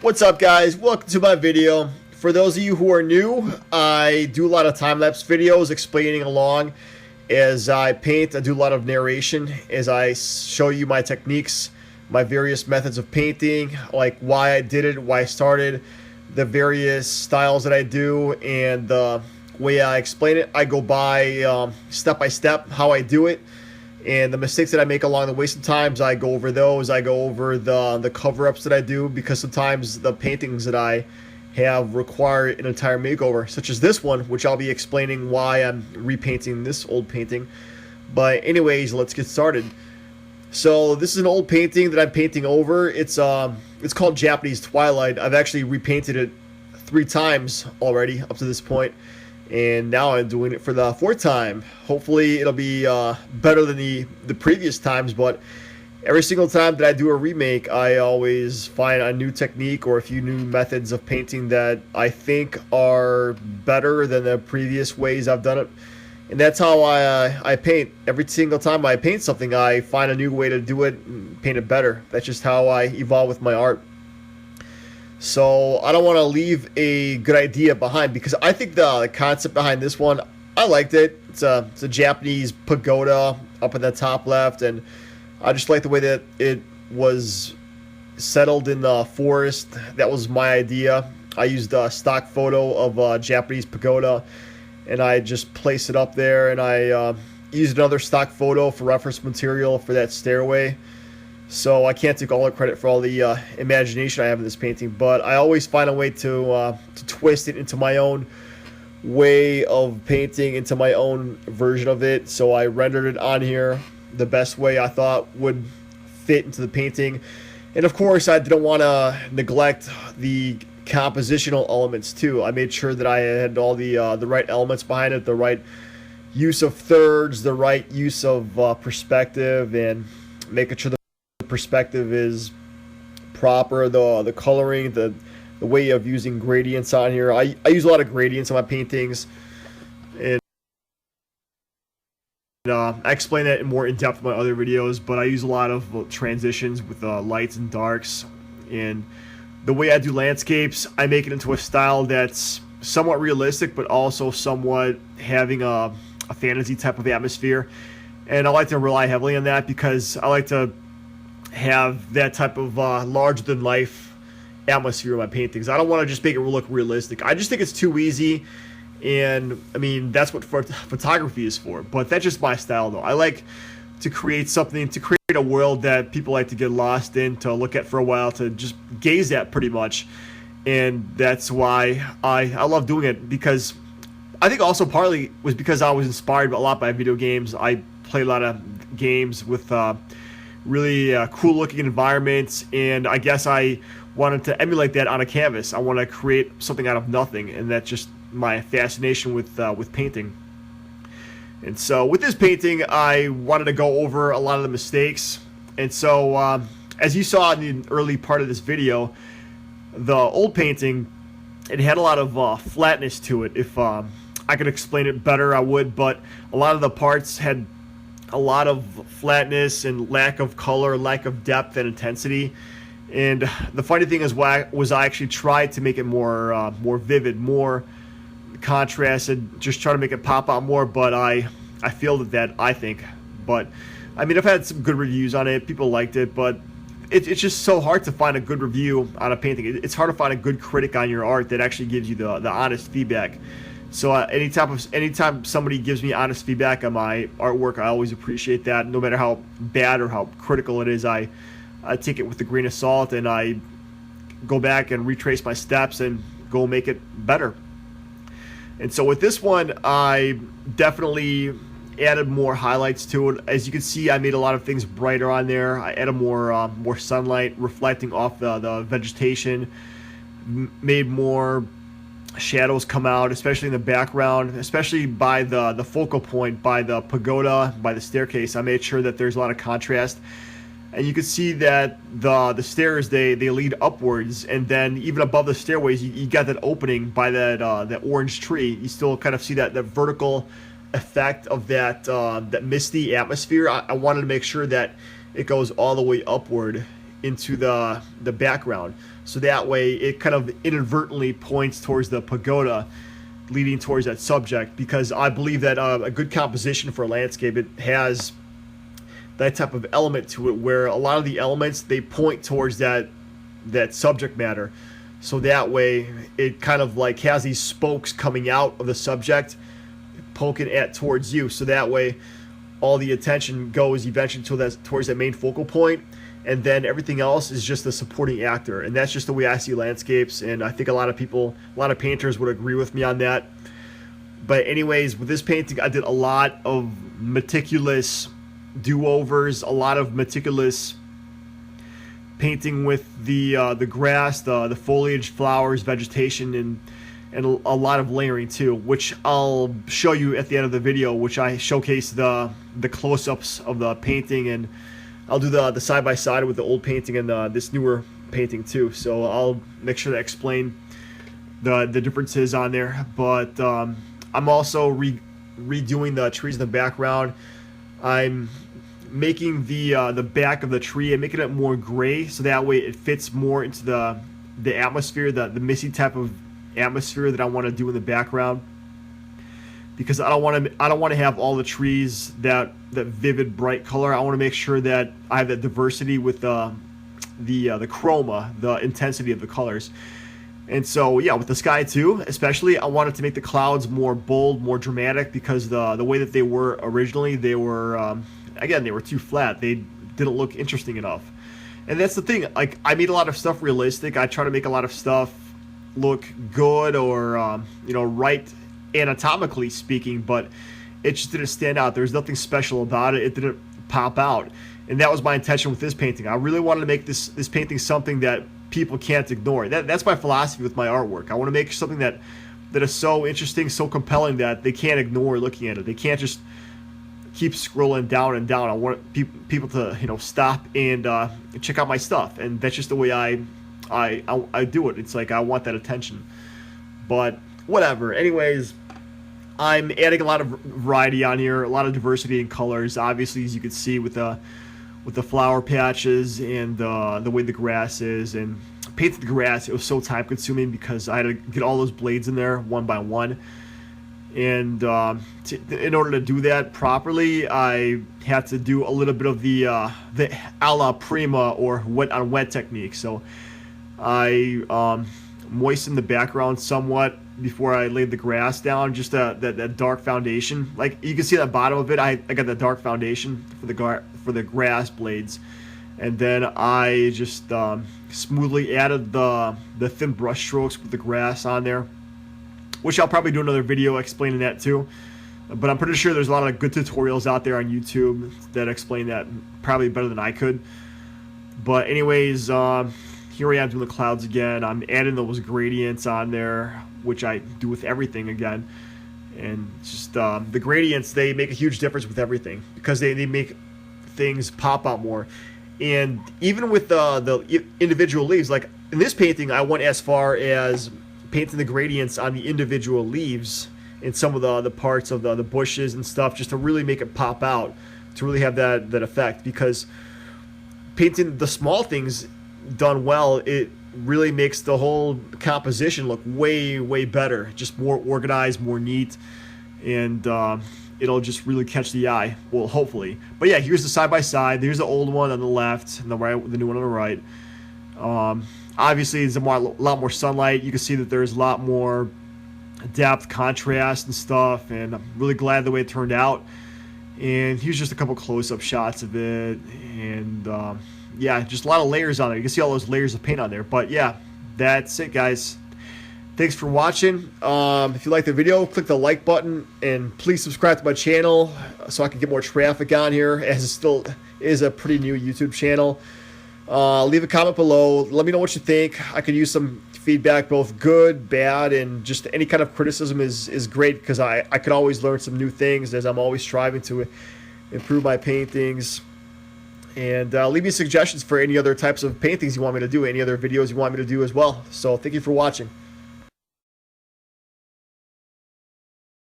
What's up, guys? Welcome to my video. For those of you who are new, I do a lot of time-lapse videos explaining along as I paint. I do a lot of narration as I show you my techniques, my various methods of painting, like why I did it, why I started, the various styles that I do, and the way I explain it. I go by step by step how I do it, and the mistakes that I make along the way. Sometimes I go over those. I go over the cover-ups that I do, because sometimes the paintings that I have require an entire makeover, such as this one, which I'll be explaining why I'm repainting this old painting. But anyways, let's get started. So this is an old painting that I'm painting over. It's called Japanese Twilight. I've actually repainted it 3 times already up to this point, and now I'm doing it for the 4th time. Hopefully it'll be better than the previous times, but every single time that I do a remake, I always find a new technique or a few new methods of painting that I think are better than the previous ways I've done it. And that's how I paint. Every single time I paint something, I find a new way to do it and paint it better. That's just how I evolve with my art. So I don't want to leave a good idea behind, because I think the concept behind this one, I liked it. It's a Japanese pagoda up in the top left, and I just like the way that it was settled in the forest. That was my idea. I used a stock photo of a Japanese pagoda, and I just placed it up there, and I used another stock photo for reference material for that stairway. So I can't take all the credit for all the imagination I have in this painting, but I always find a way to twist it into my own way of painting, into my own version of it. So I rendered it on here the best way I thought would fit into the painting. And of course, I didn't want to neglect the compositional elements too. I made sure that I had all the right elements behind it, the right use of thirds, the right use of perspective, and making sure the perspective is proper, the coloring, the way of using gradients on here. I use a lot of gradients in my paintings, and I explain that more in depth in my other videos, but I use a lot of transitions with lights and darks. And the way I do landscapes, I make it into a style that's somewhat realistic, but also somewhat having a fantasy type of atmosphere. And I like to rely heavily on that, because I like to have that type of larger-than-life atmosphere in my paintings. I don't want to just make it look realistic. I just think it's too easy. And I mean, that's what photography is for. But that's just my style, though. I like to create something, to create a world that people like to get lost in, to look at for a while, to just gaze at pretty much. And that's why I love doing it, because I think also partly was because I was inspired a lot by video games. I play a lot of games with really cool looking environments, and I guess I wanted to emulate that on a canvas. I want to create something out of nothing, and that's just my fascination with painting. And so with this painting, I wanted to go over a lot of the mistakes. And so as you saw in the early part of this video, the old painting, it had a lot of flatness to it. If I could explain it better, I would, but a lot of the parts had a lot of flatness and lack of color, lack of depth and intensity. And the funny thing is, I actually tried to make it more vivid, more contrasted, just try to make it pop out more, but I failed at that, I think. But I mean, I've had some good reviews on it. People liked it, but it's just so hard to find a good review on a painting. It's hard to find a good critic on your art that actually gives you the honest feedback. So anytime somebody gives me honest feedback on my artwork, I always appreciate that. No matter how bad or how critical it is, I take it with a grain of salt, and I go back and retrace my steps and go make it better. And so with this one, I definitely added more highlights to it. As you can see, I made a lot of things brighter on there. I added more sunlight reflecting off the vegetation, made more shadows come out, especially in the background, especially by the focal point, by the pagoda, by the staircase. I made sure that there's a lot of contrast. And you can see that the stairs, they lead upwards, and then even above the stairways, you got that opening by that orange tree. You still kind of see that vertical effect of that misty atmosphere. I wanted to make sure that it goes all the way upward into the background. So that way it kind of inadvertently points towards the pagoda, leading towards that subject, because I believe that a good composition for a landscape, it has that type of element to it where a lot of the elements, they point towards that subject matter. So that way it kind of like has these spokes coming out of the subject poking at towards you. So that way all the attention goes eventually towards that main focal point, and then everything else is just a supporting actor. And that's just the way I see landscapes, and I think a lot of painters would agree with me on that. But anyways, with this painting, I did a lot of meticulous do-overs, a lot of meticulous painting with the grass, the foliage, flowers, vegetation, and a lot of layering too, which I'll show you at the end of the video, which I showcase the close-ups of the painting, and I'll do the side-by-side with the old painting and this newer painting too. So I'll make sure to explain the differences on there. But I'm also redoing the trees in the background. I'm making the back of the tree and making it more gray, so that way it fits more into the atmosphere, the misty type of atmosphere that I want to do in the background, because I don't want to have all the trees that vivid bright color. I want to make sure that I have that diversity with the chroma, the intensity of the colors. And so yeah, with the sky too, especially, I wanted to make the clouds more bold, more dramatic, because the way that they were originally, they were again, they were too flat. They didn't look interesting enough. And that's the thing, like, I made a lot of stuff realistic. I try to make a lot of stuff look good, or right anatomically speaking, but it just didn't stand out. There's nothing special about it. It didn't pop out. And that was my intention with this painting. I really wanted to make this painting something that people can't ignore. That's my philosophy with my artwork. I want to make something that is so interesting, so compelling, that they can't ignore looking at it. They can't just keep scrolling down and down. I want people to stop and check out my stuff, and that's just the way I do it. It's like I want that attention. But whatever. Anyways, I'm adding a lot of variety on here, a lot of diversity in colors. Obviously, as you can see with the flower patches and the way the grass is, and painting the grass, it was so time consuming because I had to get all those blades in there one by one. And in order to do that properly, I had to do a little bit of the a la prima, or wet on wet technique. So I moistened the background somewhat before I laid the grass down, just that dark foundation. Like you can see at the bottom of it, I got the dark foundation for the grass blades, and then I just smoothly added the thin brush strokes with the grass on there, which I'll probably do another video explaining that too. But I'm pretty sure there's a lot of good tutorials out there on YouTube that explain that probably better than I could. But anyways, here I am doing the clouds again. I'm adding those gradients on there, which I do with everything again. And just the gradients, they make a huge difference with everything, because they make things pop out more. And even with the individual leaves, like in this painting, I went as far as painting the gradients on the individual leaves in some of the parts of the bushes and stuff, just to really make it pop out, to really have that effect. Because painting the small things done well, it really makes the whole composition look way better, just more organized, more neat, and it'll just really catch the eye. Well, hopefully. But yeah, here's the side by side. There's the old one on the left, and the new one on the right. Obviously, there's a lot more sunlight. You can see that there's a lot more depth, contrast, and stuff. And I'm really glad the way it turned out. And here's just a couple close-up shots of it. And yeah, just a lot of layers on there. You can see all those layers of paint on there. But yeah, that's it, guys. Thanks for watching. If you like the video, click the like button, and please subscribe to my channel so I can get more traffic on here, as it still is a pretty new YouTube channel. Leave a comment below. Let me know what you think. I could use some feedback, both good, bad, and just any kind of criticism is great, because I could always learn some new things, as I'm always striving to improve my paintings. And leave me suggestions for any other types of paintings you want me to do, any other videos you want me to do as well. So thank you for watching.